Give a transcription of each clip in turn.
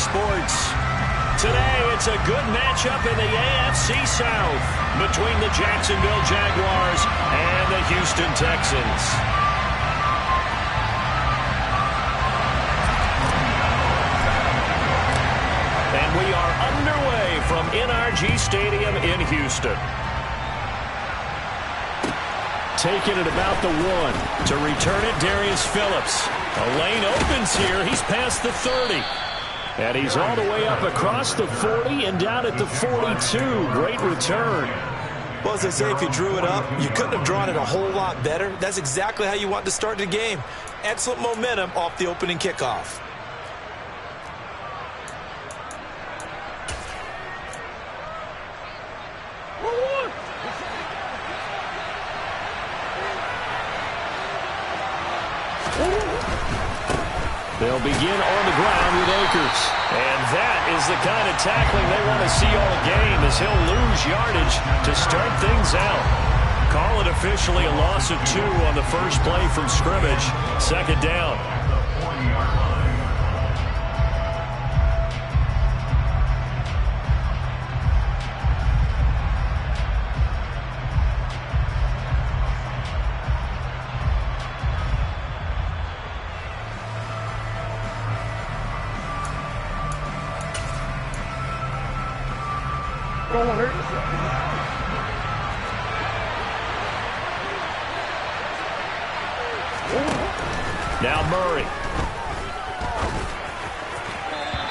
Sports. Today, it's a good matchup in the AFC South between the Jacksonville Jaguars and the Houston Texans. And we are underway from NRG Stadium in Houston. Taking it about the 1. To return it, Darius Phillips. A lane opens here. He's past the 30. And he's all the way up across the 40 and down at the 42. Great return. Well, as I say, if you drew it up, you couldn't have drawn it a whole lot better. That's exactly how you want to start the game. Excellent momentum off the opening kickoff. They'll begin on the ground with Akers. And that is the kind of tackling they want to see all game, as he'll lose yardage to start things out. Call it officially a loss of 2 on the first play from scrimmage. Second down. Now Murray.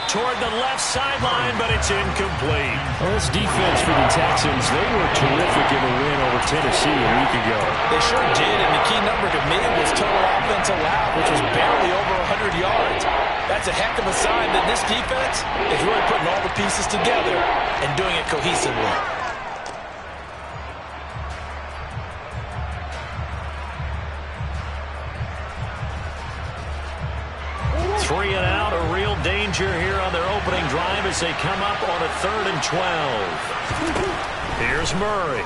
Toward the left sideline, but it's incomplete. Well, this defense for the Texans, they were terrific in the win over Tennessee a week ago. They sure did, and the key number to me was total offense allowed, which was barely over 100 yards. That's a heck of a sign that this defense is really putting all the pieces together and doing it cohesively. 3 and out, a real danger here on their opening drive as they come up on a 3rd and 12. Here's Murray.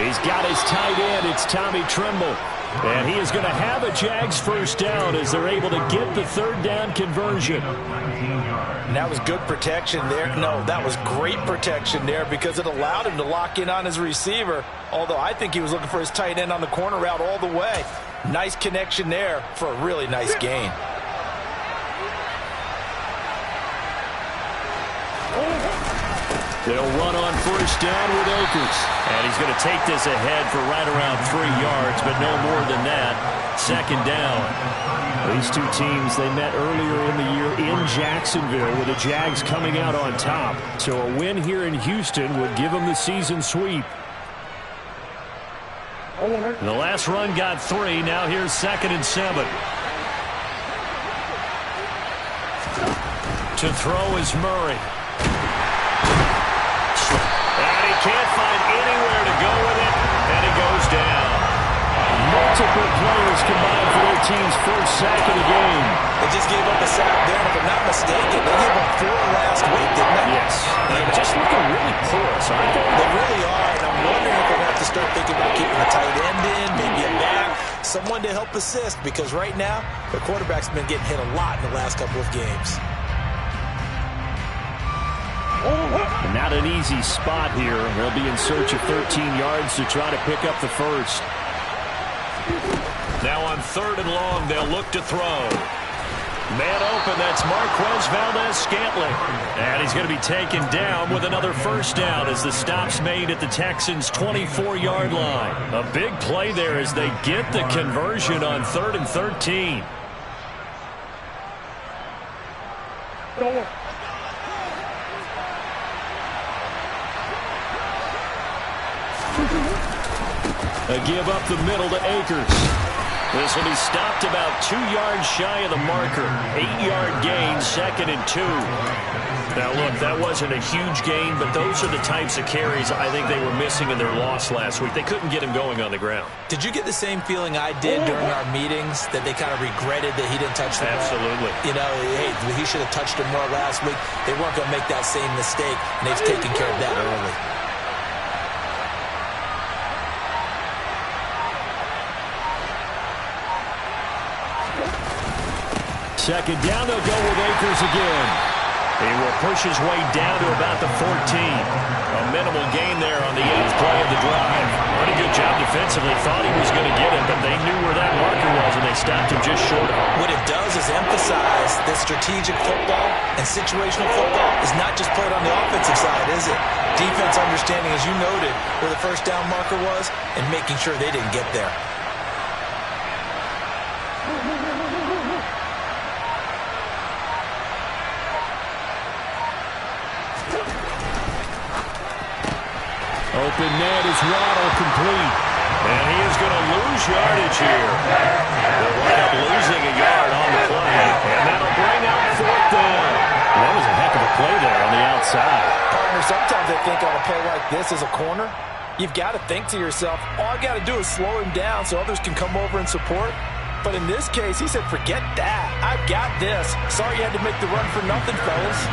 He's got his tight end. It's Tommy Tremble. And he is going to have a Jags first down as they're able to get the 3rd down conversion. And that was good protection there. No, that was great protection there because it allowed him to lock in on his receiver. Although I think he was looking for his tight end on the corner route all the way. Nice connection there for a really nice gain. They'll run on first down with Akers. And he's going to take this ahead for right around 3 yards, but no more than that. Second down. These two teams, they met earlier in the year in Jacksonville with the Jags coming out on top. So a win here in Houston would give them the season sweep. The last run got 3. Now here's 2nd and 7. To throw is Murray. And he can't find anywhere to go with it, and he goes down. Multiple players combined for their team's first sack of the game. They just gave up a sack there, and if I'm not mistaken, they gave up 4 last week, didn't they? Yes. They're just looking really porous, aren't they? They really are, and I'm wondering if we're going to have to start thinking about keeping the tight end in, maybe a back, someone to help assist, because right now, the quarterback's been getting hit a lot in the last couple of games. Not an easy spot here. They'll be in search of 13 yards to try to pick up the first. Now on 3rd and long, they'll look to throw. Man open, that's Marquez Valdez-Scantling. And he's going to be taken down with another first down as the stop's made at the Texans' 24-yard line. A big play there as they get the conversion on 3rd and 13. A give up the middle to Akers. This will be stopped about 2 yards shy of the marker. 8-yard gain, 2nd and 2. Now, look, that wasn't a huge gain, but those are the types of carries I think they were missing in their loss last week. They couldn't get him going on the ground. Did you get the same feeling I did during our meetings, that they kind of regretted that he didn't touch the ball? Absolutely. You know, hey, he should have touched him more last week. They weren't going to make that same mistake, and they've taken care of that early. Second down, they'll go with Akers again. He will push his way down to about the 14. A minimal gain there on the 8th play of the drive. What a good job defensively. Thought he was going to get it, but they knew where that marker was, and they stopped him just short of it. What it does is emphasize that strategic football and situational football is not just played on the offensive side, is it? Defense understanding, as you noted, where the first down marker was and making sure they didn't get there. Open net is Waddle complete. And he is going to lose yardage here. They'll wind up losing a yard on the play. And that'll bring up 4th down. That was a heck of a play there on the outside. Partner, sometimes I think on a play like this as a corner, you've got to think to yourself, all I got to do is slow him down so others can come over and support. But in this case, he said, forget that. I've got this. Sorry you had to make the run for nothing, fellas.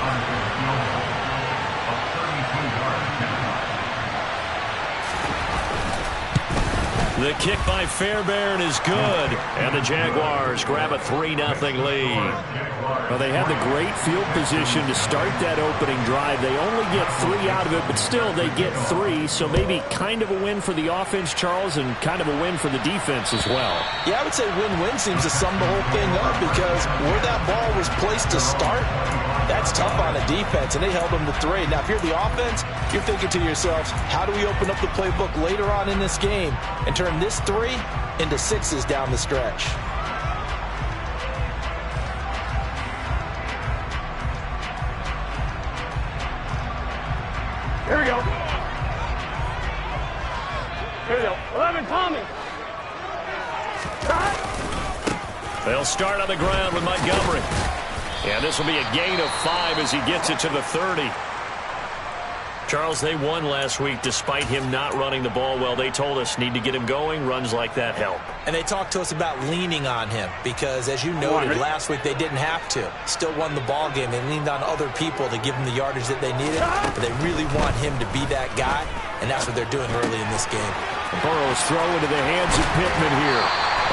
The kick by Fairbairn is good, and the Jaguars grab a 3-0 lead. Well, they had the great field position to start that opening drive. They only get 3 out of it, but still they get 3, so maybe kind of a win for the offense, Charles, and kind of a win for the defense as well. Yeah, I would say win-win seems to sum the whole thing up because where that ball was placed to start, that's tough on a defense, and they held them to 3. Now, if you're the offense, you're thinking to yourselves, how do we open up the playbook later on in this game and turn this 3 into 6s down the stretch? Here we go. Here we go. 11, Tommy. They'll start on the ground with Montgomery. And this will be a gain of 5 as he gets it to the 30. Charles, they won last week despite him not running the ball well. They told us need to get him going. Runs like that help. And they talked to us about leaning on him because, as you noted, last week they didn't have to. Still won the ball game. They leaned on other people to give them the yardage that they needed. But they really want him to be that guy, and that's what they're doing early in this game. Burrow's throw into the hands of Pittman here.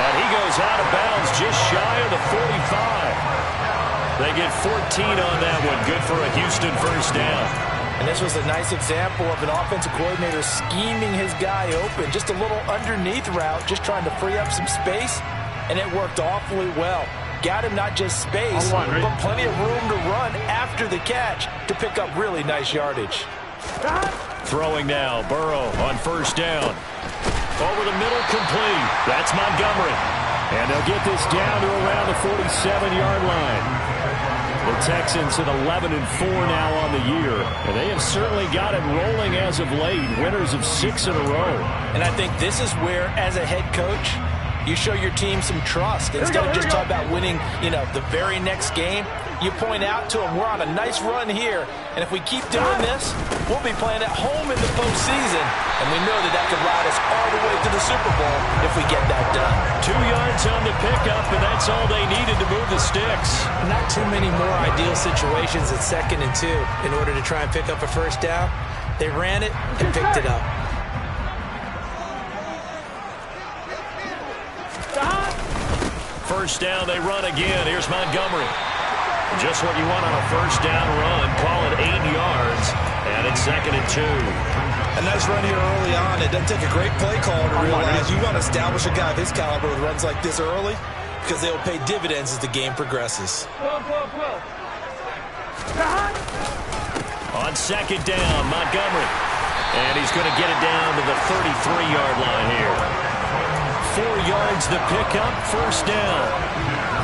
And he goes out of bounds just shy of the 45. They get 14 on that one. Good for a Houston first down. And this was a nice example of an offensive coordinator scheming his guy open. Just a little underneath route, just trying to free up some space, and it worked awfully well. Got him not just space, but plenty of room to run after the catch to pick up really nice yardage. Throwing now, Burrow on first down. Over the middle, complete. That's Montgomery. And they'll get this down to around the 47-yard line. The Texans at 11-4 now on the year, and they have certainly got it rolling as of late. Winners of 6 in a row. And I think this is where, as a head coach, you show your team some trust. Instead of just talking about winning, the very next game, you point out to them, we're on a nice run here, and if we keep doing this, we'll be playing at home in the postseason, and we know that could ride us all the way to the Super Bowl if we get that done. 2 yards on the pickup, and that's all they needed to move the sticks. Not too many more ideal situations at 2nd and 2 in order to try and pick up a first down. They ran it and picked it up. First down, they run again. Here's Montgomery. Just what you want on a first down run. Call it 8 yards, and it's 2nd and 2. A nice run here early on. It doesn't take a great play caller to realize you want to establish a guy of his caliber with runs like this early because they will pay dividends as the game progresses. On second down, Montgomery. And he's going to get it down to the 33-yard line here. 4 yards to pick up, first down.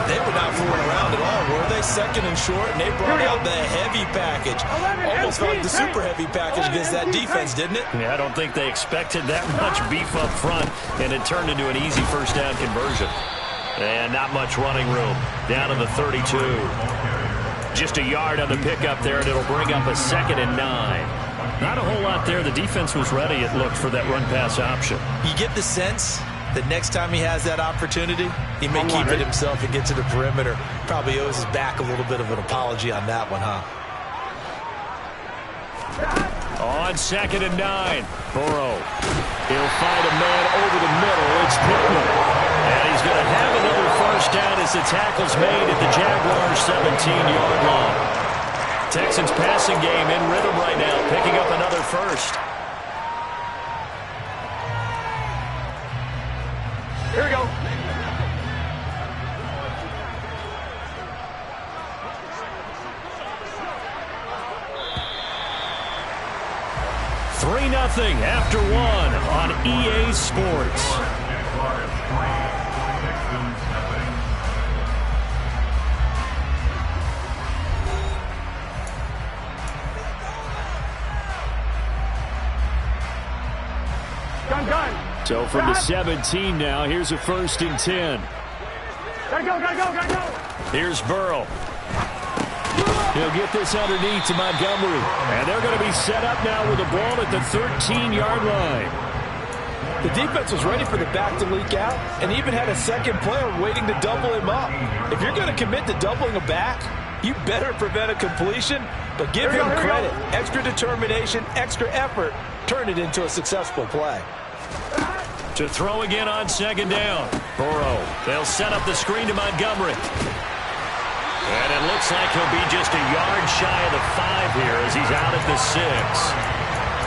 They were not fooling around at all, were they? 2nd and short, and they brought out the heavy package. Almost felt like the super heavy package against that defense, didn't it? Yeah, I don't think they expected that much beef up front, and it turned into an easy first down conversion. And not much running room. Down to the 32. Just a yard on the pickup there, and it'll bring up a 2nd and 9. Not a whole lot there. The defense was ready, it looked, for that run-pass option. You get the sense that next time he has that opportunity, he may keep it himself and get to the perimeter. Probably owes his back a little bit of an apology on that one, huh? On 2nd and 9, Burrow. He'll find a man over the middle. It's Pittman. And he's going to have another first down as the tackle's made at the Jaguars' 17-yard line. Texans passing game in rhythm right now, picking up another first. Here we go. Nothing after one on EA Sports. Gun. So from the 17 now, here's a 1st and 10. Gotta go. Here's Burrow. He'll get this underneath to Montgomery. And they're going to be set up now with the ball at the 13-yard line. The defense was ready for the back to leak out and even had a second player waiting to double him up. If you're going to commit to doubling a back, you better prevent a completion, but give him credit. Extra determination, extra effort, turn it into a successful play. To throw again on 2nd down. Burrow. They'll set up the screen to Montgomery. And it looks like he'll be just a yard shy of the 5 here as he's out at the 6.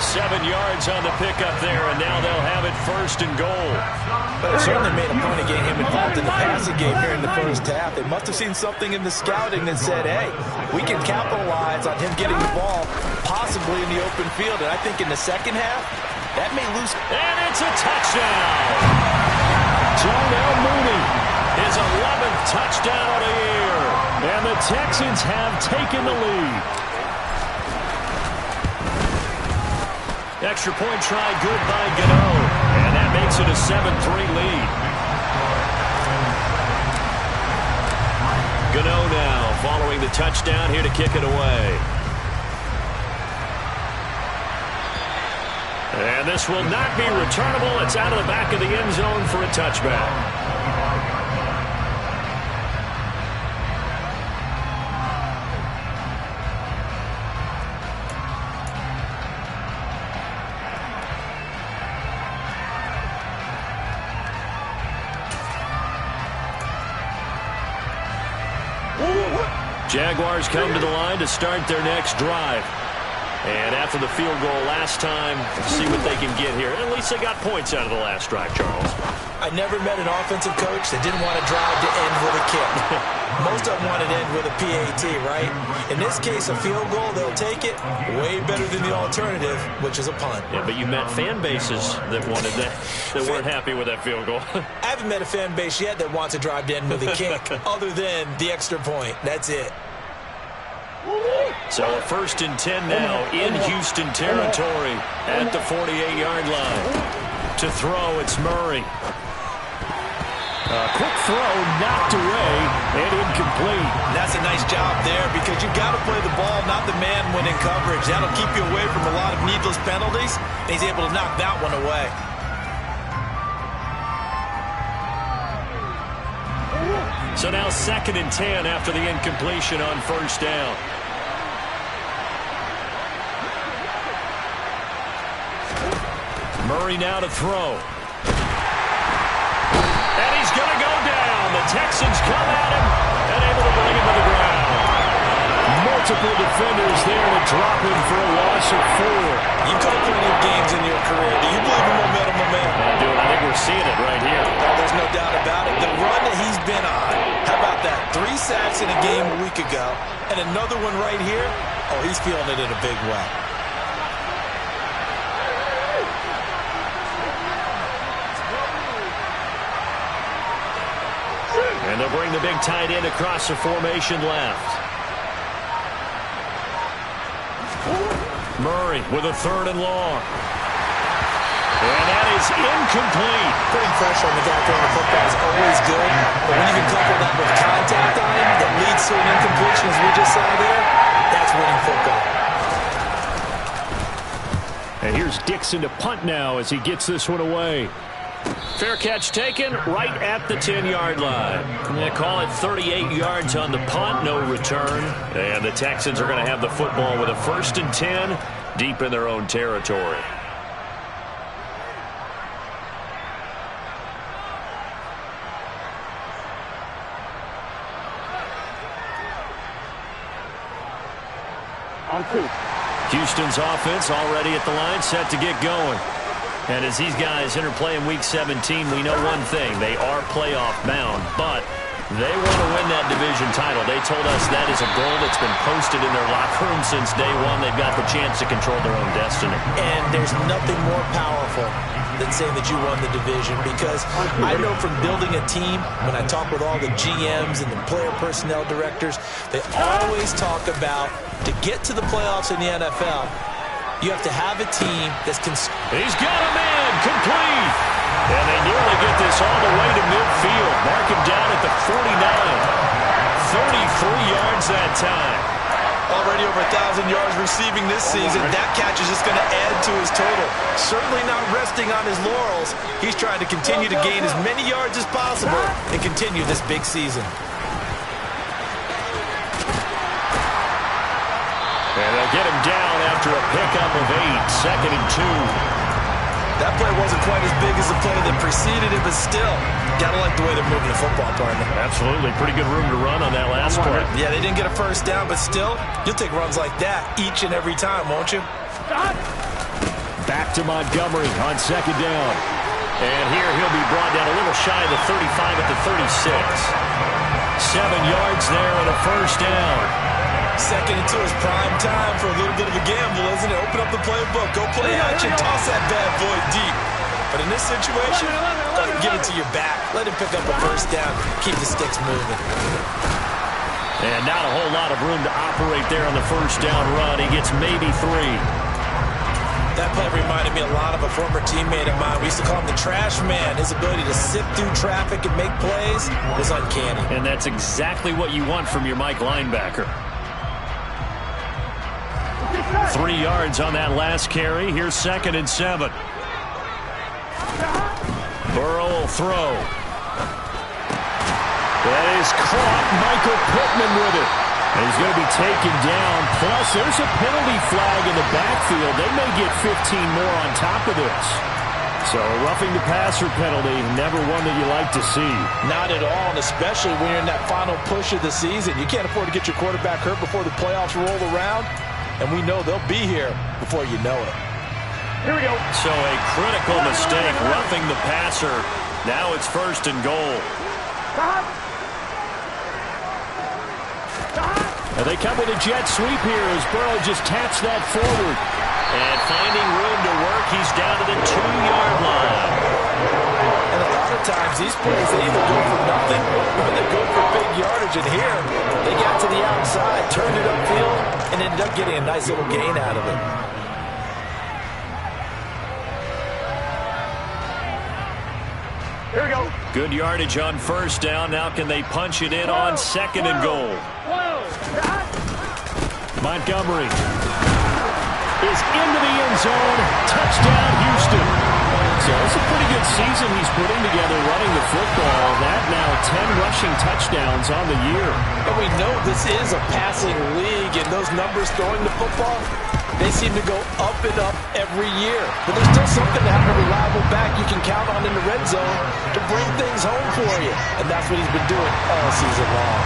7 yards on the pickup there, and now they'll have it 1st and goal. But it certainly made a point of getting him involved in the passing game here in the first half. They must have seen something in the scouting that said, hey, we can capitalize on him getting the ball, possibly in the open field. And I think in the second half, that may lose. And it's a touchdown. Darnell Mooney, his 11th touchdown of the year. And the Texans have taken the lead. Extra point try good by Gano. And that makes it a 7-3 lead. Gano now following the touchdown here to kick it away. And this will not be returnable. It's out of the back of the end zone for a touchback. Jaguars come to the line to start their next drive. And after the field goal last time, see what they can get here. At least they got points out of the last drive, Charles. I never met an offensive coach that didn't want to drive to end with a kick. Most of them want to end with a PAT, right? In this case, a field goal, they'll take it. Way better than the alternative, which is a punt. Yeah, but you met fan bases that wanted that, that weren't happy with that field goal. I haven't met a fan base yet that wants to drive to end with a kick, other than the extra point. That's it. So a 1st and 10 now in Houston territory at the 48-yard line. To throw, it's Murray. Quick throw, knocked away, and incomplete. That's a nice job there because you've got to play the ball, not the man when in coverage. That'll keep you away from a lot of needless penalties, and he's able to knock that one away. So now 2nd and 10 after the incompletion on 1st down. Murray now to throw. And he's going to go down. The Texans come at him and able to bring him to the ground. Multiple defenders there to drop him for a loss of 4. You've got plenty of games in your career. Do you believe in momentum? I do, and I think we're seeing it right here. Oh, there's no doubt about it. The run that he's been on. How about that? 3 sacks in a game a week ago. And another one right here. Oh, he's feeling it in a big way. And they'll bring the big tight end across the formation left. Murray with a 3rd and long. And that is incomplete. Putting pressure on the guy throwing the football is always good. But when you can couple that with contact on him that leads to an incompletion, as we just saw there, that's winning football. And here's Dixon to punt now as he gets this one away. Fair catch taken right at the 10-yard line. They call it 38 yards on the punt, no return. And the Texans are going to have the football with a 1st and 10 deep in their own territory. On 2. Houston's offense already at the line, set to get going. And as these guys interplay in Week 17, we know one thing. They are playoff bound, but they want to win that division title. They told us that is a goal that's been posted in their locker room since day one. They've got the chance to control their own destiny. And there's nothing more powerful than saying that you won the division, because I know from building a team, when I talk with all the GMs and the player personnel directors, they always talk about to get to the playoffs in the NFL, you have to have a team that's He's got a man complete. And they nearly get this all the way to midfield. Mark him down at the 49. 33 yards that time. Already over 1,000 yards receiving this season. That catch is just going to add to his total. Certainly not resting on his laurels. He's trying to continue to gain as many yards as possible and continue this big season. And they'll get him down after a pickup of 8. 2nd and 2. That play wasn't quite as big as the play that preceded it, but still, gotta like the way they're moving the football, partner. Absolutely. Pretty good room to run on that last play. Yeah, they didn't get a first down, but still, you'll take runs like that each and every time, won't you? Back to Montgomery on 2nd down. And here he'll be brought down a little shy of the 35 at the 36. 7 yards there and a first down. 2nd and 2 is prime time for a little bit of a gamble, isn't it? Open up the playbook, go play action, toss that bad boy deep. But in this situation, let him give it to your back. Let him pick up a first down. Keep the sticks moving. And not a whole lot of room to operate there on the first down run. He gets maybe 3. That play reminded me a lot of a former teammate of mine. We used to call him the trash man. His ability to sift through traffic and make plays was uncanny. And that's exactly what you want from your Mike linebacker. 3 yards on that last carry. Here's 2nd and 7. Burrow will throw. That is caught. Michael Pittman with it. And he's going to be taken down. Plus, there's a penalty flag in the backfield. They may get 15 more on top of this. So a roughing the passer penalty, never one that you like to see. Not at all, and especially when you're in that final push of the season. You can't afford to get your quarterback hurt before the playoffs roll around. And we know they'll be here before you know it. Here we go. So a critical mistake, roughing the passer. Now it's 1st and goal. And they come with a jet sweep here as Burrow just taps that forward. And finding room to work, he's down to the 2-yard line. And a lot of times these plays, they either go for nothing or they go for big yardage. And here, they got to the outside, turned it upfield, and ended up getting a nice little gain out of it. Here we go. Good yardage on 1st down. Now can they punch it in on 2nd and goal? Montgomery is into the end zone. Touchdown, Houston. So it's a pretty good season he's putting together running the football. That now 10 rushing touchdowns on the year. And we know this is a passing league, and those numbers throwing the football, they seem to go up and up every year. But there's still something to have a reliable back you can count on in the red zone to bring things home for you. And that's what he's been doing all season long.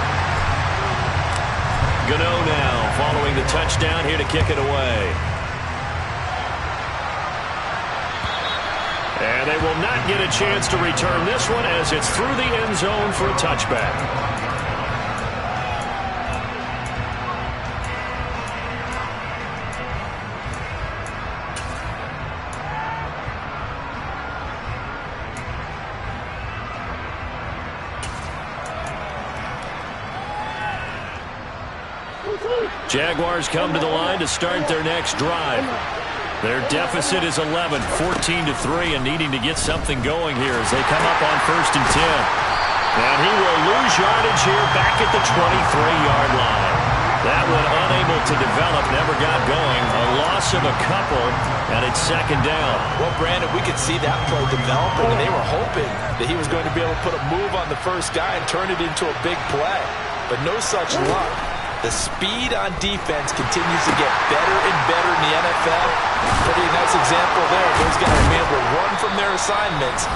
Gano now following the touchdown, here to kick it away. And they will not get a chance to return this one as it's through the end zone for a touchback. Jaguars come to the line to start their next drive. Their deficit is 11, 14-3, and needing to get something going here as they come up on 1st and 10. And he will lose yardage here back at the 23-yard line. That one unable to develop, never got going. A loss of a couple, and it's 2nd down. Well, Brandon, we could see that play developing, and they were hoping that he was going to be able to put a move on the first guy and turn it into a big play. But no such luck. The speed on defense continues to get better and better in the NFL. Pretty nice example there. Those guys are able to run from their assignments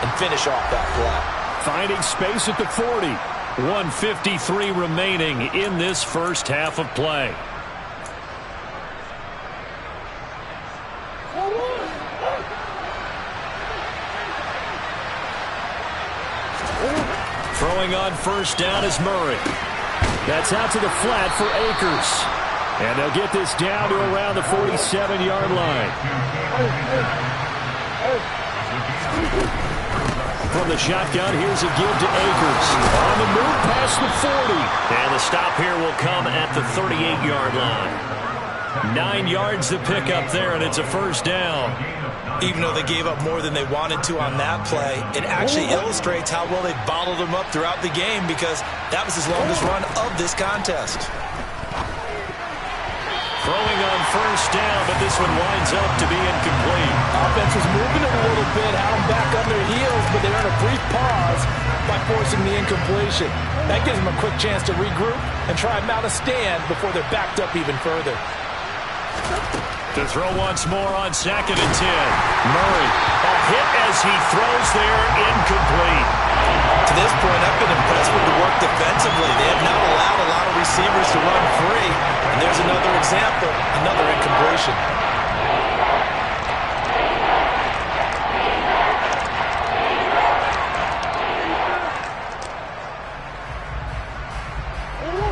and finish off that play. Finding space at the 40. 1:53 remaining in this first half of play. Throwing on first down is Murray. That's out to the flat for Akers. And they'll get this down to around the 47-yard line. From the shotgun, here's a give to Akers. On the move past the 40. And the stop here will come at the 38-yard line. 9 yards to pick up there, and it's a first down. Even though they gave up more than they wanted to on that play, it actually illustrates how well they bottled them up throughout the game, because that was his longest run of this contest. Throwing on first down, but this one winds up to be incomplete. Offense was moving it a little bit, had them back on their heels, but they earned a brief pause by forcing the incompletion. That gives them a quick chance to regroup and try and mount a stand before they're backed up even further. To throw once more on 2nd and 10. Murray, a hit as he throws there, incomplete. To this point, I've been impressed with the work defensively. They have not allowed a lot of receivers to run free. And there's another example, another incompletion.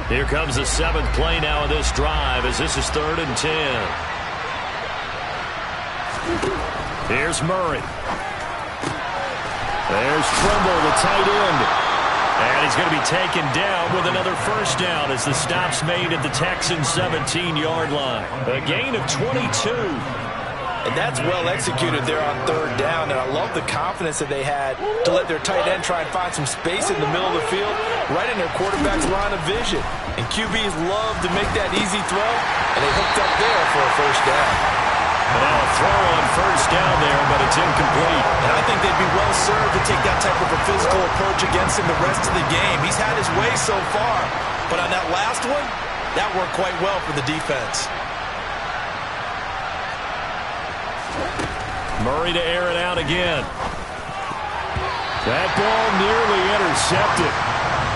Here comes the 7th play now of this drive, as this is 3rd and 10. Here's Murray. There's Trumbull, the tight end. And he's going to be taken down with another first down as the stop's made at the Texans' 17-yard line. A gain of 22. And that's well executed there on 3rd down. And I love the confidence that they had to let their tight end try and find some space in the middle of the field, right in their quarterback's line of vision. And QBs love to make that easy throw, and they hooked up there for a first down. Now a throw on first down there, but it's incomplete. And I think they'd be well served to take that type of a physical approach against him the rest of the game. He's had his way so far, but on that last one, that worked quite well for the defense. Murray to air it out again. That ball nearly intercepted.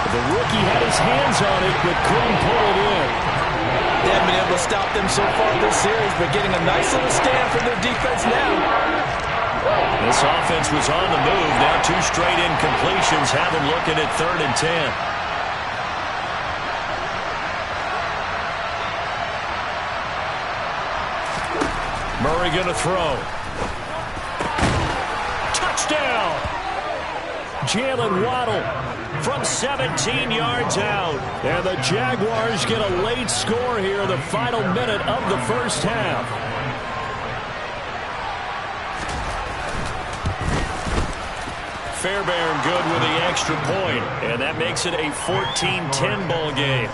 The rookie had his hands on it, but couldn't pull it in. They haven't been able to stop them so far this series, but getting a nice little stand from their defense now. This offense was on the move. Now 2 straight incompletions have them looking at 3rd and 10. Murray going to throw. Touchdown! Jalen Waddle from 17 yards out. And the Jaguars get a late score here in the final minute of the first half. Fairbairn good with the extra point, and that makes it a 14-10 ball game.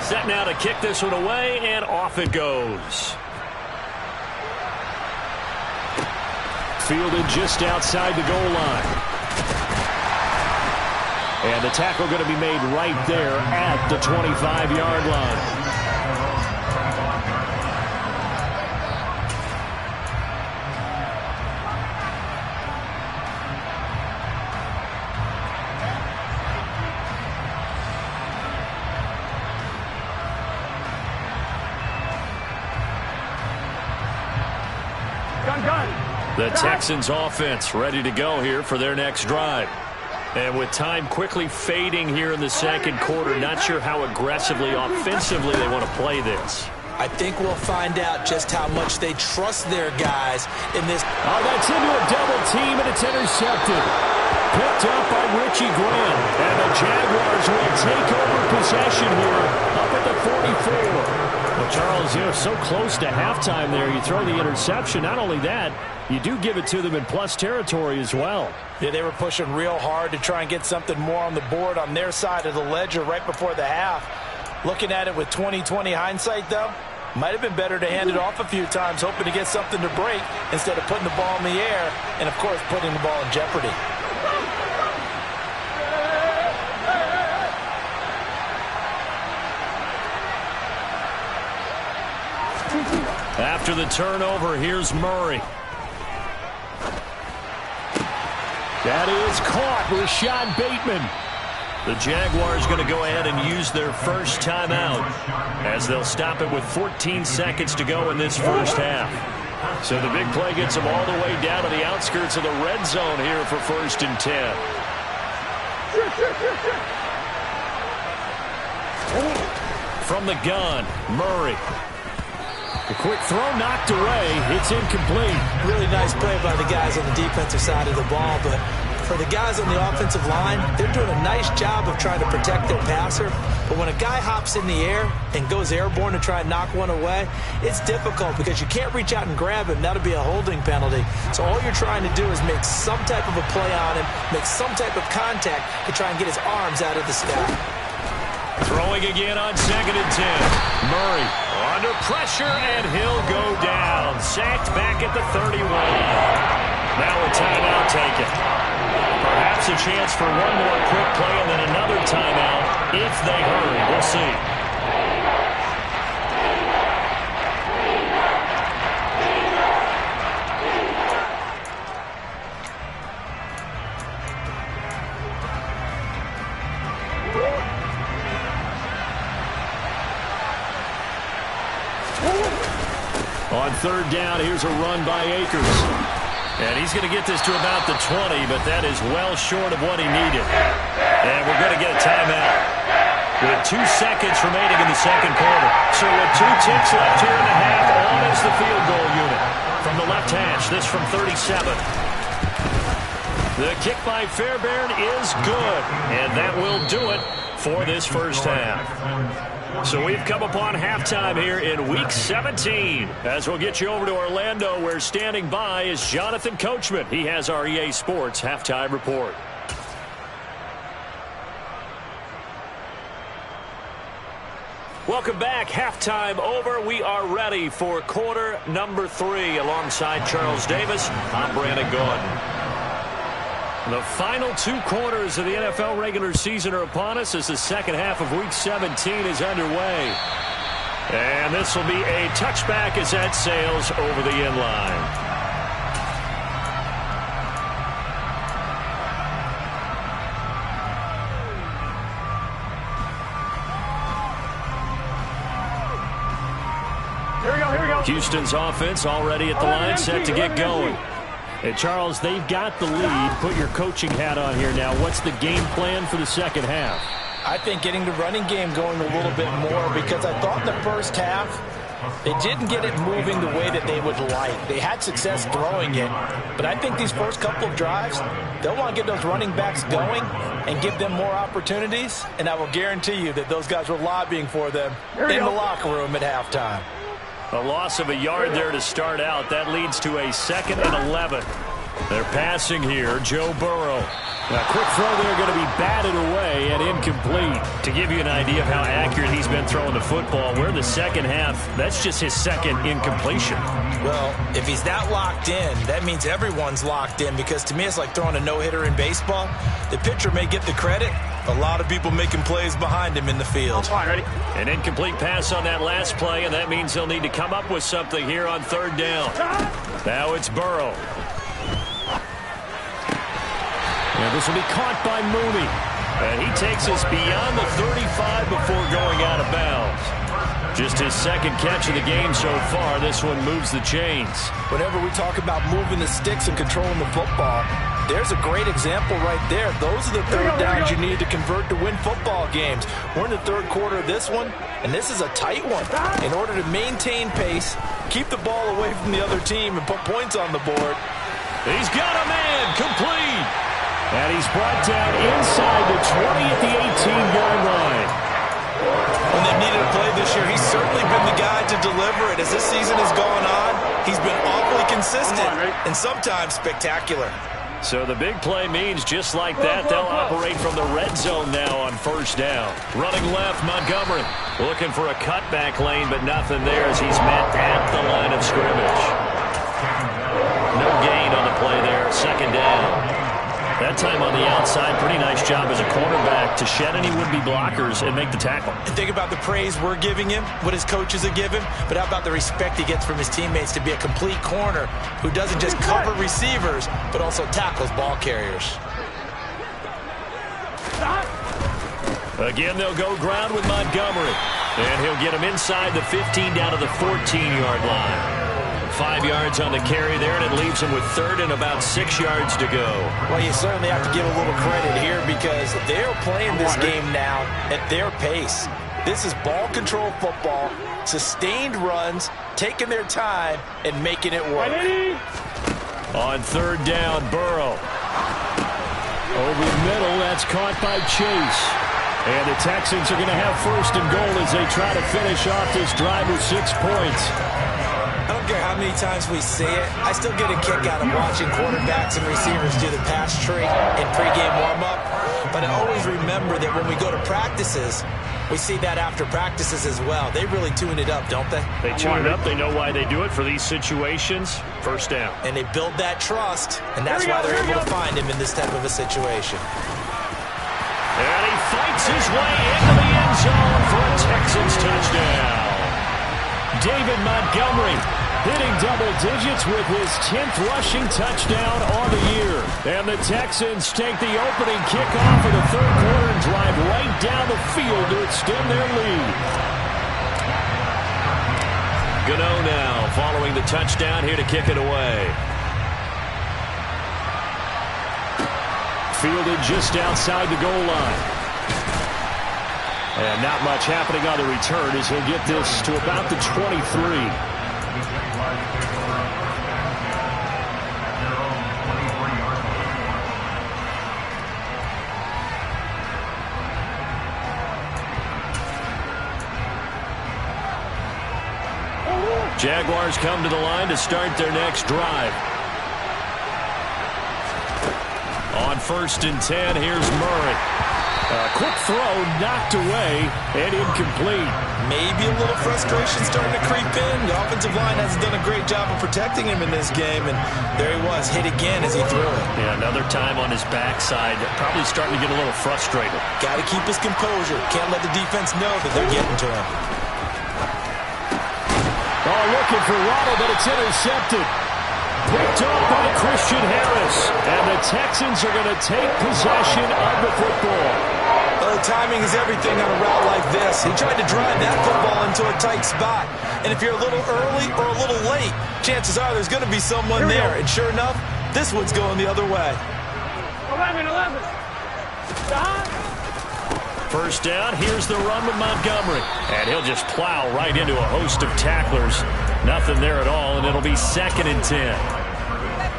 Set now to kick this one away, and off it goes. Fielded just outside the goal line. And the tackle going to be made right there at the 25-yard line. The Texans offense ready to go here for their next drive. And with time quickly fading here in the second quarter, not sure how aggressively, offensively they want to play this. I think we'll find out just how much they trust their guys in this. Oh, that's into a double team, and it's intercepted. Picked up by Richie Graham. And the Jaguars will take over possession here up at the 44. Well, Charles, you're so close to halftime there. You throw the interception. Not only that, you do give it to them in plus territory as well. Yeah, they were pushing real hard to try and get something more on the board on their side of the ledger right before the half. Looking at it with 20/20 hindsight, though, might have been better to hand it off a few times, hoping to get something to break instead of putting the ball in the air and, of course, putting the ball in jeopardy. After the turnover, here's Murray. That is caught. Rashad Bateman. The Jaguars going to go ahead and use their first timeout as they'll stop it with 14 seconds to go in this first half. So the big play gets them all the way down to the outskirts of the red zone here for 1st and 10. From the gun, Murray. A quick throw knocked away. It's incomplete. Really nice play by the guys on the defensive side of the ball, but for the guys on the offensive line, they're doing a nice job of trying to protect their passer. But when a guy hops in the air and goes airborne to try and knock one away, it's difficult because you can't reach out and grab him. That'll be a holding penalty. So all you're trying to do is make some type of a play on him, make some type of contact to try and get his arms out of the sky. Throwing again on 2nd and 10. Murray under pressure, and he'll go down. Sacked back at the 31. Now a timeout taken. Perhaps a chance for one more quick play and then another timeout if they hurry. We'll see. On 3rd down, here's a run by Akers. And he's going to get this to about the 20, but that is well short of what he needed. And we're going to get a timeout with 2 seconds remaining in the 2nd quarter. So with 2 ticks left here in the half, on is the field goal unit. From the left hash, this from 37. The kick by Fairbairn is good, and that will do it for this first half. So we've come upon halftime here in Week 17. As we'll get you over to Orlando, where standing by is Jonathan Coachman. He has our EA Sports halftime report. Welcome back. Halftime over. We are ready for quarter number 3. Alongside Charles Davis, I'm Brandon Gordon. The final 2 quarters of the NFL regular season are upon us as the second half of Week 17 is underway. And this will be a touchback as that sails over the end line. Here we go. Houston's offense already at the line, set to get going. Hey, Charles, they've got the lead. Put your coaching hat on here now. What's the game plan for the second half? I think getting the running game going a little bit more, because I thought in the first half they didn't get it moving the way that they would like. They had success throwing it, but I think these first couple of drives, they'll want to get those running backs going and give them more opportunities, and I will guarantee you that those guys were lobbying for them in the locker room at halftime. A loss of a yard there to start out. That leads to a 2nd and 11. They're passing here. Joe Burrow. A quick throw there going to be batted away and incomplete. To give you an idea of how accurate he's been throwing the football, we're in the second half. That's just his 2nd incompletion. Well, if he's that locked in, that means everyone's locked in, because to me it's like throwing a no-hitter in baseball. The pitcher may get the credit. A lot of people making plays behind him in the field. Fine, ready? An incomplete pass on that last play, and that means they'll need to come up with something here on 3rd down. Now it's Burrow. And this will be caught by Mooney. And he takes us beyond the 35 before going out of bounds. Just his 2nd catch of the game so far. This one moves the chains. Whenever we talk about moving the sticks and controlling the football, there's a great example right there. Those are the 3rd downs you need to convert to win football games. We're in the 3rd quarter of this one, and this is a tight one. In order to maintain pace, keep the ball away from the other team, and put points on the board. He's got a man, complete. And he's brought down inside the 20 at the 18-yard line. When they've needed a play this year, he's certainly been the guy to deliver it. As this season has gone on, he's been awfully consistent and sometimes spectacular. So the big play means just like that, they'll operate from the red zone now on 1st down. Running left, Montgomery. Looking for a cutback lane, but nothing there as he's met at the line of scrimmage. No gain on the play there, 2nd down. That time on the outside, pretty nice job as a cornerback to shed any would-be blockers and make the tackle. And think about the praise we're giving him, what his coaches are giving, but how about the respect he gets from his teammates to be a complete corner who doesn't just cover receivers, but also tackles ball carriers. Again, they'll go ground with Montgomery. And he'll get him inside the 15 down to the 14-yard line. 5 yards on the carry there, and it leaves him with third and about 6 yards to go. Well, you certainly have to give a little credit here because they're playing this game now at their pace. This is ball control football, sustained runs, taking their time, and making it work. On third down, Burrow. Over the middle, that's caught by Chase. And the Texans are going to have first and goal as they try to finish off this drive with 6 points. I don't care how many times we see it. I still get a kick out of watching quarterbacks and receivers do the pass tree in pregame warm-up. But I always remember that when we go to practices, we see that after practices as well. They really tune it up, don't they? They tune it up. They know why they do it for these situations. First down. And they build that trust, and that's why they're able to find him in this type of a situation. And he fights his way into the end zone for a Texans touchdown. David Montgomery hitting double digits with his 10th rushing touchdown on the year. And the Texans take the opening kickoff of the third quarter and drive right down the field to extend their lead. Gano now following the touchdown here to kick it away. Fielded just outside the goal line. And not much happening on the return as he'll get this to about the 23. Jaguars come to the line to start their next drive. On 1st and 10, here's Murray. A quick throw knocked away and incomplete. Maybe a little frustration starting to creep in. The offensive line hasn't done a great job of protecting him in this game, and there he was, hit again as he threw it. Yeah, another time on his backside, probably starting to get a little frustrated. Got to keep his composure. Can't let the defense know that they're getting to him. Oh, looking for Waddle, but it's intercepted. Picked off by Christian Harris. And the Texans are going to take possession of the football. Well, timing is everything on a route like this. He tried to drive that football into a tight spot. And if you're a little early or a little late, chances are there's going to be someone there. And sure enough, this one's going the other way. 11. First down, here's the run with Montgomery. And he'll just plow right into a host of tacklers. Nothing there at all, and it'll be 2nd and 10.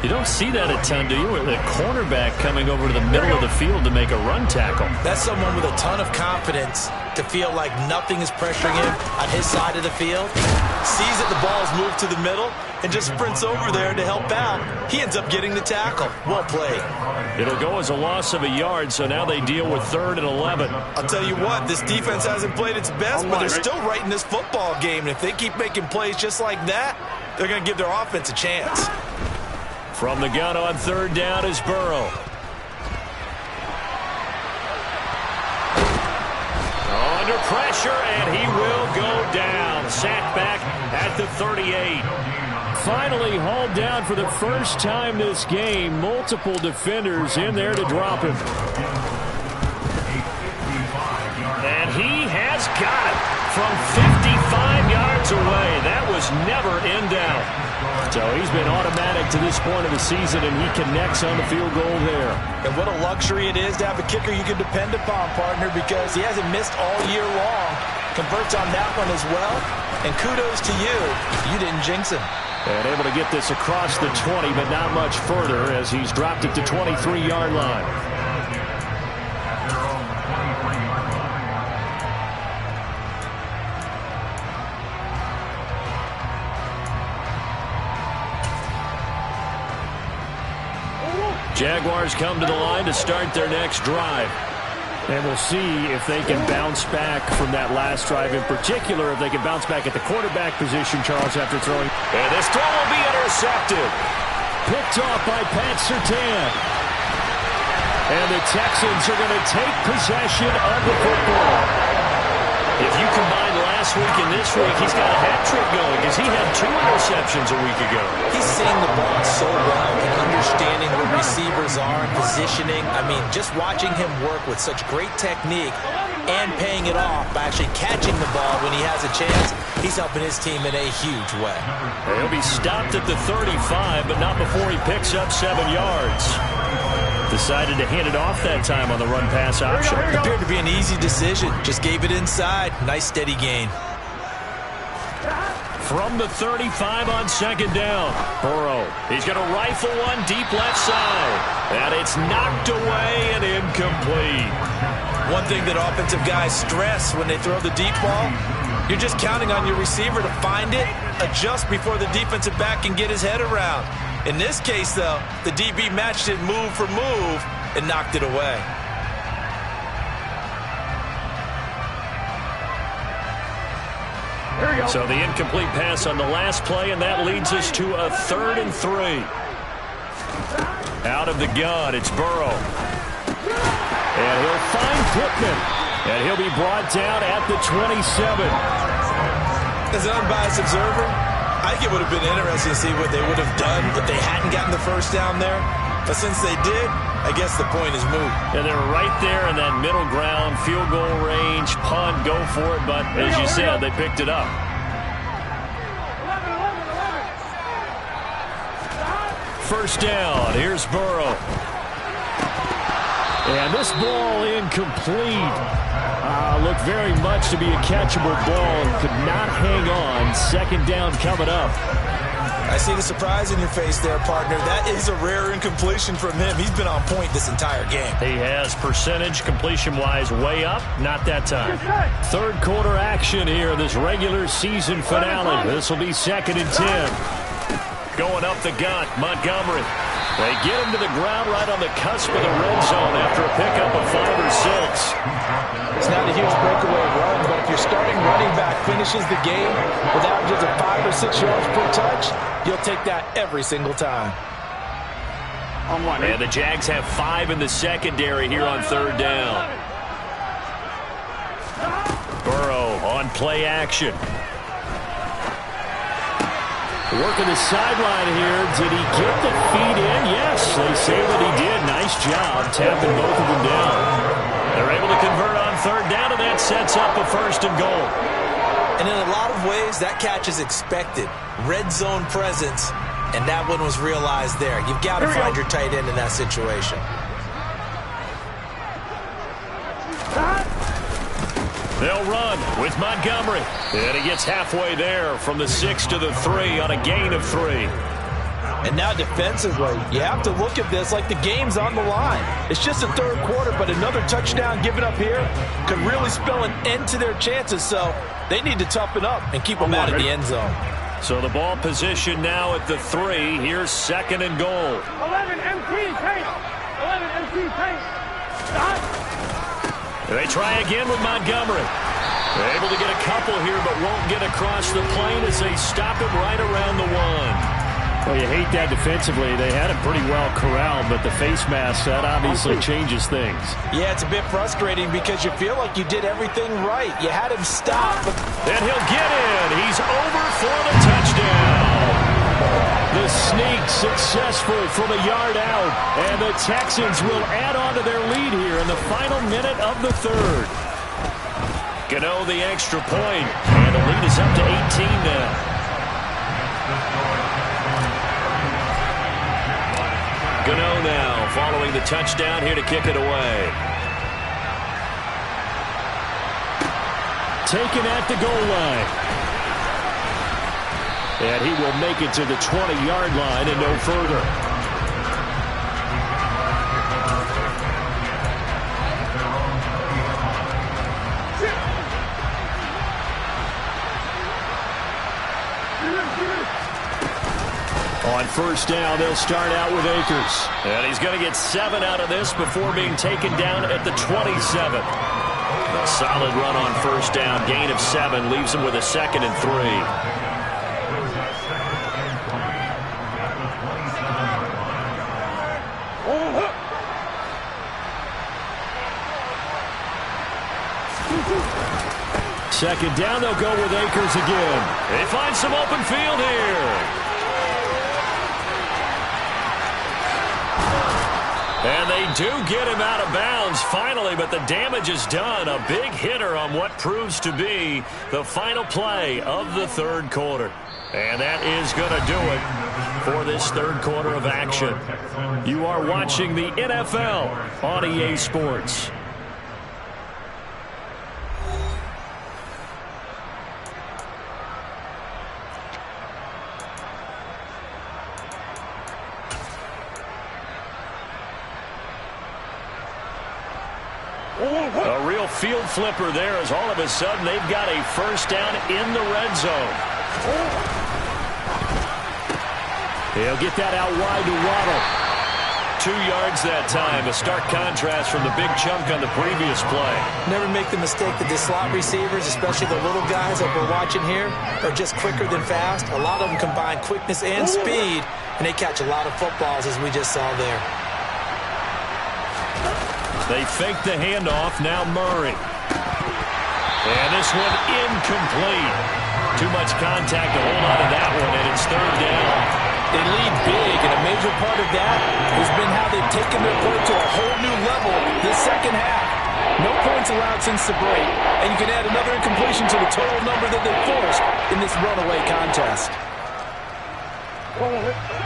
You don't see that a ton, do you? With a cornerback coming over to the middle of the field to make a run tackle. That's someone with a ton of confidence to feel like nothing is pressuring him on his side of the field. Sees that the ball's moved to the middle and just sprints over there to help out. He ends up getting the tackle. Well played. It'll go as a loss of a yard, so now they deal with 3rd and 11. I'll tell you what, this defense hasn't played its best, but they're still right in this football game. And if they keep making plays just like that, they're going to give their offense a chance. From the gun on 3rd down is Burrow. Under pressure, and he will go down. Sacked back at the 38. Finally hauled down for the first time this game. Multiple defenders in there to drop him. And he has got it from 55 yards away. That was never in doubt. So he's been automatic to this point of the season, and he connects on the field goal there. And what a luxury it is to have a kicker you can depend upon, partner, because he hasn't missed all year long. Converts on that one as well. And kudos to you. You didn't jinx him. And able to get this across the 20, but not much further as he's dropped it to 23-yard line. Jaguars come to the line to start their next drive. And we'll see if they can bounce back from that last drive. In particular, if they can bounce back at the quarterback position, Charles, after throwing. And this throw will be intercepted. Picked off by Pat Surtain. And the Texans are going to take possession of the football. If you combine last week and this week, he's got a hat trick going because he had 2 interceptions a week ago. He's seeing the ball so well and understanding where receivers are and positioning. I mean, just watching him work with such great technique and paying it off by actually catching the ball when he has a chance, he's helping his team in a huge way. He'll be stopped at the 35, but not before he picks up 7 yards. Decided to hand it off that time on the run-pass option. Appeared to be an easy decision. Just gave it inside. Nice steady gain. From the 35 on 2nd down. Burrow. He's going to rifle one deep left side. And it's knocked away and incomplete. One thing that offensive guys stress when they throw the deep ball, you're just counting on your receiver to find it, adjust before the defensive back can get his head around. In this case, though, the DB matched it move for move and knocked it away. So the incomplete pass on the last play, and that leads us to a 3rd and 3. Out of the gun, it's Burrow. And he'll find Pittman. And he'll be brought down at the 27. As an unbiased observer, I think it would have been interesting to see what they would have done if they hadn't gotten the first down there. But since they did, I guess the point is moot. And they're right there in that middle ground, field goal range, punt, go for it. But as you said, they picked it up. 1st down. Here's Burrow. And this ball incomplete. Looked very much to be a catchable ball and could not hang on. 2nd down coming up. I see the surprise in your face there, partner. That is a rare incompletion from him. He's been on point this entire game. He has percentage completion-wise way up. Not that time. 3rd quarter action here, this regular season finale. This will be 2nd and 10. Going up the gut, Montgomery. They get him to the ground right on the cusp of the red zone after a pickup of 5 or 6. It's not a huge breakaway run, but if your starting running back finishes the game with averages of 5 or 6 yards per touch, you'll take that every single time. And the Jags have 5 in the secondary here on 3rd down. Burrow on play action. Working the sideline here. Did he get the feet in? Yes, they say that he did. Nice job tapping both of them down. They're able to convert on 3rd down, and that sets up a 1st and goal. And in a lot of ways, that catch is expected. Red zone presence, and that one was realized there. You've got to find your tight end in that situation. They'll run with Montgomery. And he gets halfway there from the 6 to the 3 on a gain of 3. And now defensively, you have to look at this like the game's on the line. It's just the 3rd quarter, but another touchdown given up here could really spell an end to their chances. So they need to toughen up and keep them out of the end zone. So the ball position now at the 3. Here's 2nd and goal. 11 MT pace. 11 MT pace. Stop. They try again with Montgomery. They're able to get a couple here, but won't get across the plane as they stop him right around the 1. Well, you hate that defensively. They had him pretty well corralled, but the face mask, that obviously changes things. Yeah, it's a bit frustrating because you feel like you did everything right. You had him stop. And he'll get in. He's over for the touchdown. The sneak successful from a yard out. And the Texans will add on to their lead here in the final minute of the 3rd. Gano the extra point. And the lead is up to 18 now. Gano now following the touchdown here to kick it away. Taken at the goal line. And he will make it to the 20-yard line and no further. On 1st down, they'll start out with Akers. And he's going to get 7 out of this before being taken down at the 27. A solid run on 1st down. Gain of 7 leaves him with a 2nd and 3. Second down, they'll go with Akers again. They find some open field here. And they do get him out of bounds finally, but the damage is done. A big hitter on what proves to be the final play of the third quarter. And that is going to do it for this third quarter of action. You are watching the NFL on EA Sports. A real field flipper there as all of a sudden they've got a first down in the red zone. He'll get that out wide to Waddle. 2 yards that time. A stark contrast from the big chunk on the previous play. Never make the mistake that the slot receivers, especially the little guys that we're watching here, are just quicker than fast. A lot of them combine quickness and speed, and they catch a lot of footballs as we just saw there. They fake the handoff, now Murray. And this one incomplete. Too much contact to hold on to that one, and it's third down. They lead big, and a major part of that has been how they've taken their play to a whole new level this second half. No points allowed since the break, and you can add another incompletion to the total number that they forced in this runaway contest.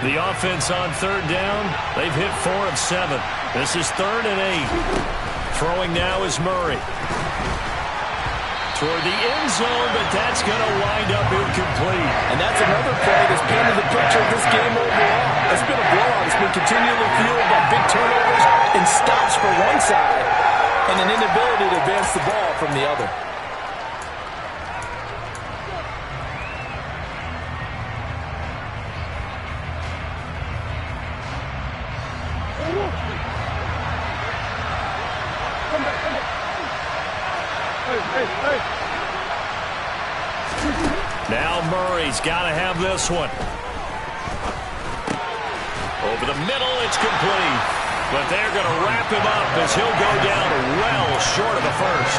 The offense on third down, they've hit 4 of 7. This is 3rd and 8. Throwing now is Murray. Toward the end zone, but that's going to wind up incomplete. And that's another play that's painted the picture of this game overall. It's been a blowout. It's been continually fueled by big turnovers and stops for one side and an inability to advance the ball from the other. Now Murray's got to have this one. Over the middle, it's complete. But they're going to wrap him up as he'll go down well short of the first.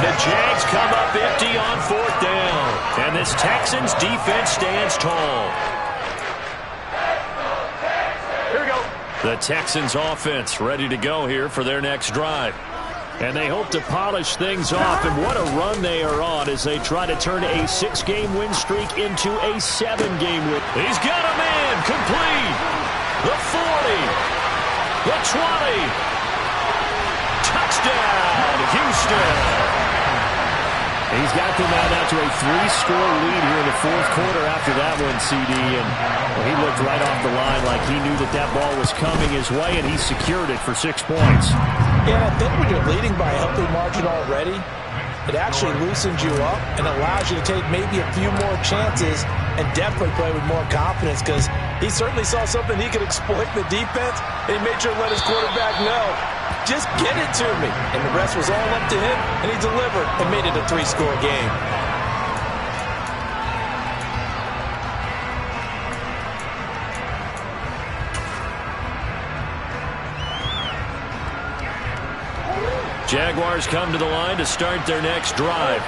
The Jags come up empty on 4th down. And this Texans defense stands tall. Here we go. The Texans offense ready to go here for their next drive. And they hope to polish things off, and what a run they are on as they try to turn a 6-game win streak into a 7-game win. He's got him in, complete. The 40, the 20. Touchdown, Houston. He's got them out to a 3-score lead here in the 4th quarter after that one, CD. And he looked right off the line like he knew that ball was coming his way, and he secured it for 6 points. Yeah, I think when you're leading by a healthy margin already, it actually loosens you up and allows you to take maybe a few more chances and definitely play with more confidence, because he certainly saw something he could exploit in the defense, and he made sure to let his quarterback know, just get it to me. And the rest was all up to him, and he delivered and made it a 3-score game. Jaguars come to the line to start their next drive.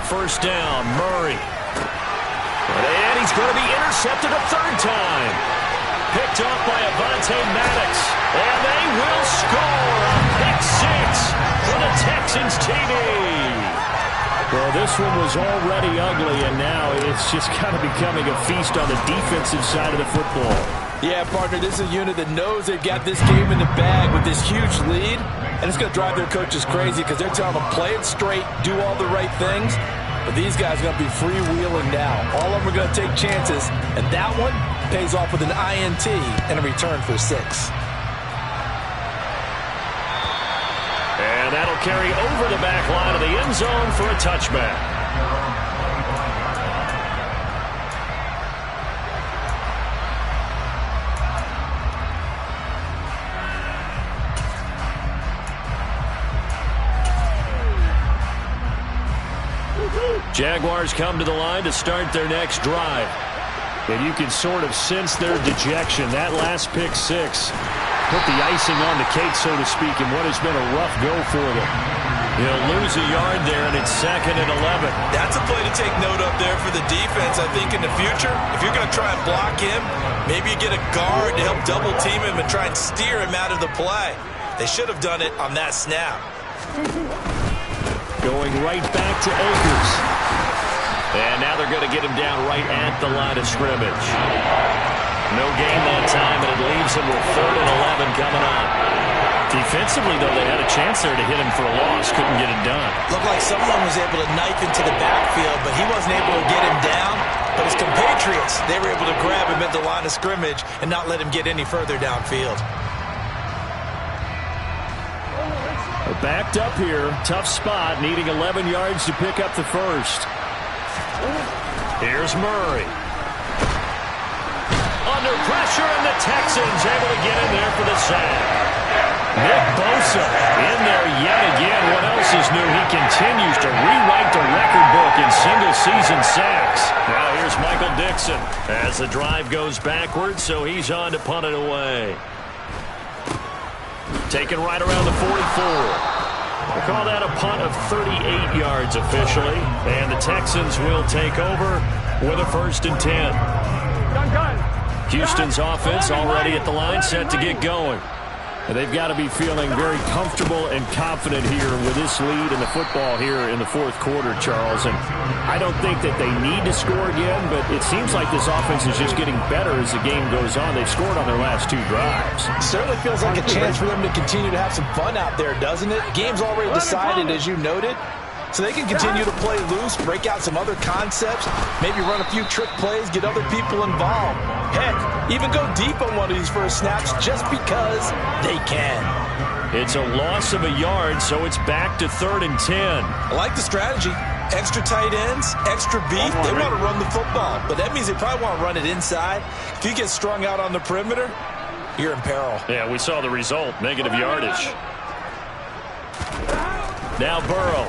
First down, Murray. And he's going to be intercepted a 3rd time. Picked off by Avonte Maddox. And they will score a pick 6 for the Texans TV. Well, this one was already ugly, and now it's just kind of becoming a feast on the defensive side of the football. Yeah, partner, this is a unit that knows they've got this game in the bag with this huge lead, and it's going to drive their coaches crazy because they're telling them play it straight, do all the right things. But these guys are going to be freewheeling now. All of them are going to take chances, and that one pays off with an INT and a return for 6. And that'll carry over the back line of the end zone for a touchback. Jaguars come to the line to start their next drive. And you can sort of sense their dejection. That last pick 6 put the icing on the cake, so to speak, in what has been a rough go for them. He'll lose a yard there, and it's 2nd and 11. That's a play to take note of there for the defense. I think in the future, if you're going to try and block him, maybe you get a guard to help double team him and try and steer him out of the play. They should have done it on that snap. Going right back to Akers. And now they're going to get him down right at the line of scrimmage. No gain that time, and it leaves him with 3rd and 11 coming up. Defensively, though, they had a chance there to hit him for a loss. Couldn't get it done. Looked like someone was able to knife into the backfield, but he wasn't able to get him down. But his compatriots, they were able to grab him at the line of scrimmage and not let him get any further downfield. They're backed up here. Tough spot, needing 11 yards to pick up the first. Here's Murray. Under pressure, and the Texans able to get in there for the sack. Nick Bosa in there yet again. What else is new? He continues to rewrite the record book in single-season sacks. Now here's Michael Dixon as the drive goes backwards, so he's on to punt it away. Taken right around the 44. We'll call that a punt of 38 yards officially, and the Texans will take over with a 1st and 10. Houston's offense already at the line, set to get going. They've got to be feeling very comfortable and confident here with this lead in the football here in the 4th quarter, Charles. And I don't think that they need to score again, but it seems like this offense is just getting better as the game goes on. They've scored on their last 2 drives. It certainly feels like a chance for them to continue to have some fun out there, doesn't it? Game's already decided, as you noted. So they can continue to play loose, break out some other concepts, maybe run a few trick plays, get other people involved. Heck, even go deep on one of these first snaps just because they can. It's a loss of a yard, so it's back to 3rd and 10. I like the strategy. Extra tight ends, extra beat. They want to run the football, but that means they probably want to run it inside. If you get strung out on the perimeter, you're in peril. Yeah, we saw the result, negative yardage. Now Burrow.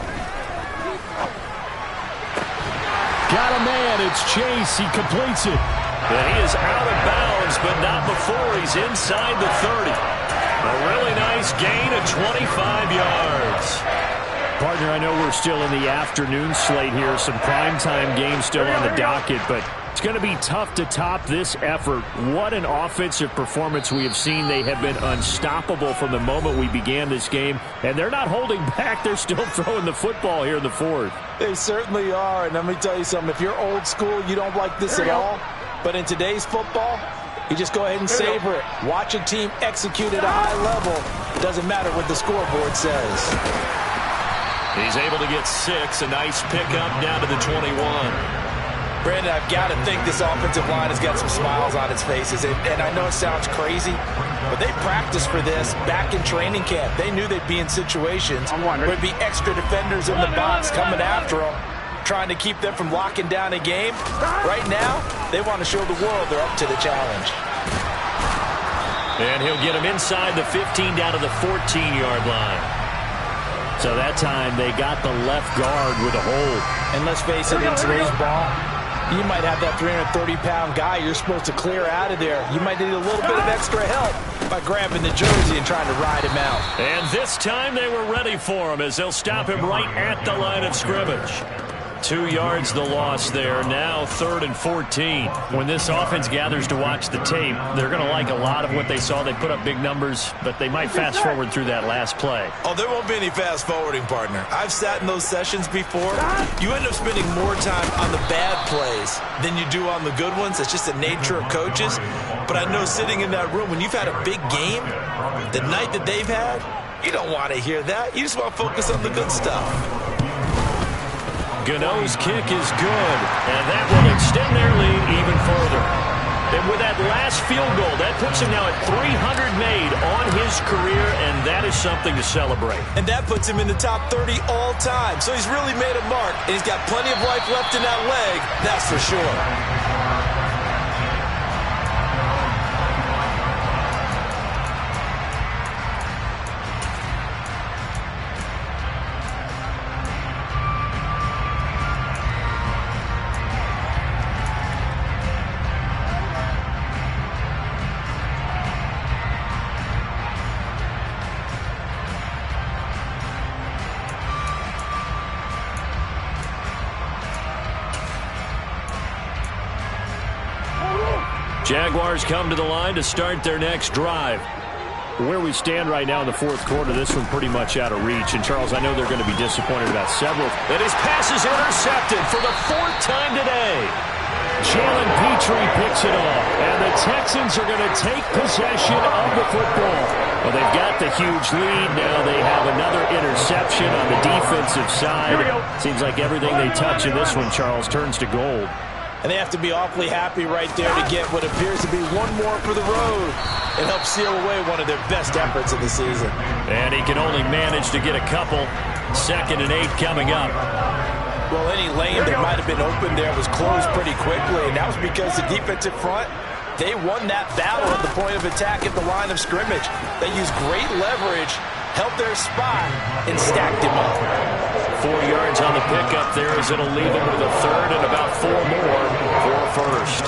Got a man, it's Chase, he completes it. And he is out of bounds, but not before he's inside the 30. A really nice gain of 25 yards. Partner, I know we're still in the afternoon slate here, some primetime games still on the docket, but it's going to be tough to top this effort. What an offensive performance we have seen. They have been unstoppable from the moment we began this game, and they're not holding back. They're still throwing the football here in the 4th. They certainly are, and let me tell you something. If you're old school, you don't like this at all. But in today's football, you just go ahead and savor it. Watch a team execute at a high level. It doesn't matter what the scoreboard says. He's able to get 6. A nice pickup down to the 21. Brandon, I've got to think this offensive line has got some smiles on its faces. And I know it sounds crazy, but they practiced for this back in training camp. They knew they'd be in situations where there'd be extra defenders in the box coming after them, trying to keep them from locking down a game. Right now, they want to show the world they're up to the challenge. And he'll get him inside the 15 down to the 14-yard line. So that time they got the left guard with a hold. And let's face it, in today's ball, you might have that 330-pound guy you're supposed to clear out of there. You might need a little bit of extra help by grabbing the jersey and trying to ride him out. And this time they were ready for him as they'll stop him right at the line of scrimmage. 2 yards the loss there. Now 3rd and 14. When this offense gathers to watch the tape, they're going to like a lot of what they saw. They put up big numbers, but they might fast forward through that last play. Oh, there won't be any fast forwarding, partner. I've sat in those sessions before. You end up spending more time on the bad plays than you do on the good ones. It's just the nature of coaches. But I know sitting in that room, when you've had a big game, the night that they've had, you don't want to hear that. You just want to focus on the good stuff. Gano's kick is good, and that will extend their lead even further. And with that last field goal, that puts him now at 300 made on his career, and that is something to celebrate. And that puts him in the top 30 all time. So he's really made a mark, and he's got plenty of life left in that leg, that's for sure. Jaguars come to the line to start their next drive. Where we stand right now in the fourth quarter, this one pretty much out of reach. And, Charles, I know they're going to be disappointed about several. And his pass is intercepted for the fourth time today. Jalen Petrie picks it off, and the Texans are going to take possession of the football. Well, they've got the huge lead. Now they have another interception on the defensive side. Seems like everything they touch in this one, Charles, turns to gold. And they have to be awfully happy right there to get what appears to be one more for the road and help seal away one of their best efforts of the season. And he can only manage to get a couple. 2nd and 8 coming up. Well, any lane that might have been open there was closed pretty quickly, and that was because the defensive front, they won that battle at the point of attack at the line of scrimmage. They used great leverage, held their spot, and stacked him up. 4 yards on the pickup there as it'll leave him with a third and about 4 more for a first.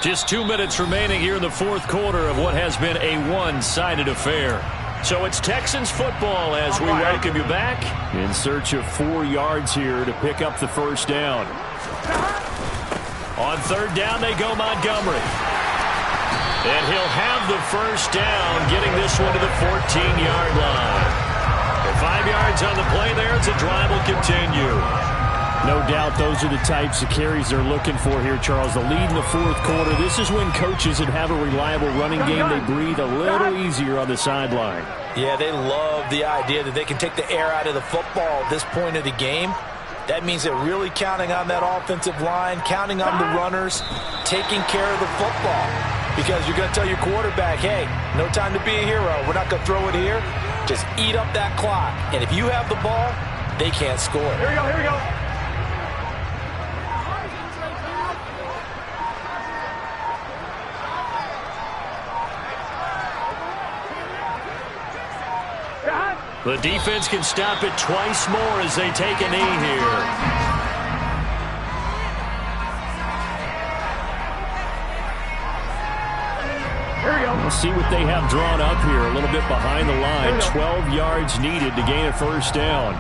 Just 2 minutes remaining here in the fourth quarter of what has been a one-sided affair. So it's Texans football as we welcome you back in search of 4 yards here to pick up the first down. On 3rd down, they go Montgomery. And he'll have the first down, getting this one to the 14-yard line. And 5 yards on the play there as the drive will continue. No doubt those are the types of carries they're looking for here, Charles. The lead in the fourth quarter. This is when coaches that have a reliable running game, they breathe a little easier on the sideline. Yeah, they love the idea that they can take the air out of the football at this point of the game. That means they're really counting on that offensive line, counting on the runners, taking care of the football. Because you're going to tell your quarterback, hey, no time to be a hero. We're not going to throw it here. Just eat up that clock. And if you have the ball, they can't score. Here we go, here we go. The defense can stop it twice more as they take a knee here. We'll see what they have drawn up here. A little bit behind the line. 12 yards needed to gain a first down.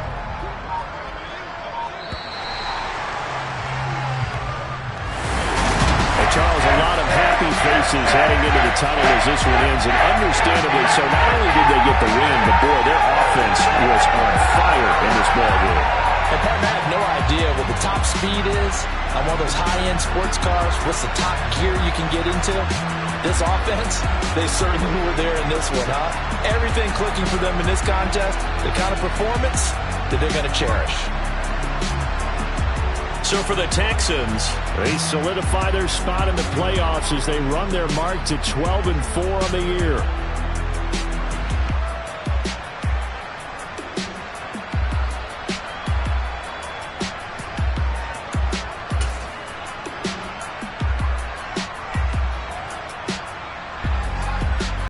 Charles, a lot of happy faces heading into the tunnel as this one ends, and understandably so. Not only did they get the win, but boy, their offense was on fire in this ball game. And partner, I have no idea what the top speed is on one of those high-end sports cars. What's the top gear you can get into? This offense, they certainly were there in this one, huh? Everything clicking for them in this contest, the kind of performance that they're going to cherish. So for the Texans, they solidify their spot in the playoffs as they run their mark to 12-4 on the year.